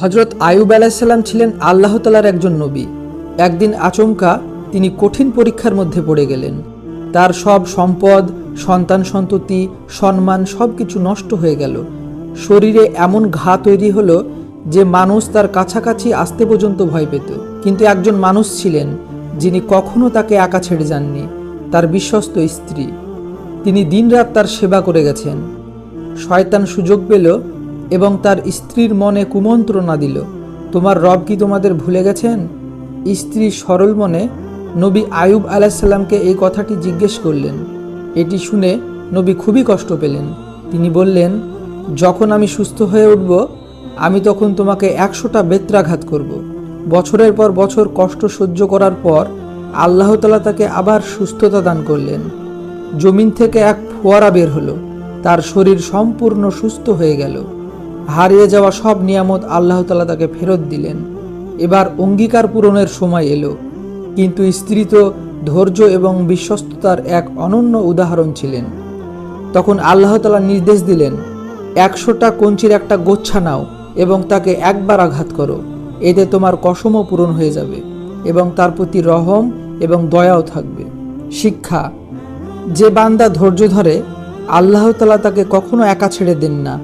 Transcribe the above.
হজরত আয়ুব আলাইসাল্লাম ছিলেন আল্লাহ তাআলার একজন নবী। একদিন আচমকা তিনি কঠিন পরীক্ষার মধ্যে পড়ে গেলেন। তার সব সম্পদ, সন্তান সন্ততি, সম্মান সব কিছু নষ্ট হয়ে গেল। শরীরে এমন ঘা তৈরি হলো যে মানুষ তার কাছাকাছি আসতে পর্যন্ত ভয় পেত। কিন্তু একজন মানুষ ছিলেন যিনি কখনো তাকে একা ছেড়ে যাননি, তার বিশ্বস্ত স্ত্রী। তিনি দিনরাত তার সেবা করে গেছেন। শয়তান সুযোগ পেল এবং তার স্ত্রীর মনে কুমন্ত্রণা দিল, তোমার রব কি তোমাদের ভুলে গেছেন? স্ত্রী সরল মনে নবী আয়ুব আলাইসাল্লামকে এই কথাটি জিজ্ঞেস করলেন। এটি শুনে নবী খুবই কষ্ট পেলেন। তিনি বললেন, যখন আমি সুস্থ হয়ে উঠব আমি তখন তোমাকে 100টা বেত্রাঘাত করব। বছরের পর বছর কষ্ট সহ্য করার পর আল্লাহ তাআলা তাকে আবার সুস্থতা দান করলেন। জমিন থেকে এক ফোয়ারা বের হলো, তার শরীর সম্পূর্ণ সুস্থ হয়ে গেল। হারিয়ে যাওয়া সব নিয়ামত আল্লাহ তাআলা তাকে ফেরত দিলেন। এবার অঙ্গীকার পূরণের সময় এলো। কিন্তু স্ত্রী তো ধৈর্য এবং বিশ্বস্ততার এক অনন্য উদাহরণ ছিলেন। তখন আল্লাহ তাআলা নির্দেশ দিলেন, 100টা কঞ্চির একটা গোচ্ছা নাও এবং তাকে একবার আঘাত করো, এতে তোমার কসমও পূরণ হয়ে যাবে এবং তার প্রতি রহম এবং দয়াও থাকবে। শিক্ষা: যে বান্দা ধৈর্য ধরে আল্লাহ তাআলা তাকে কখনো একা ছেড়ে দেন না।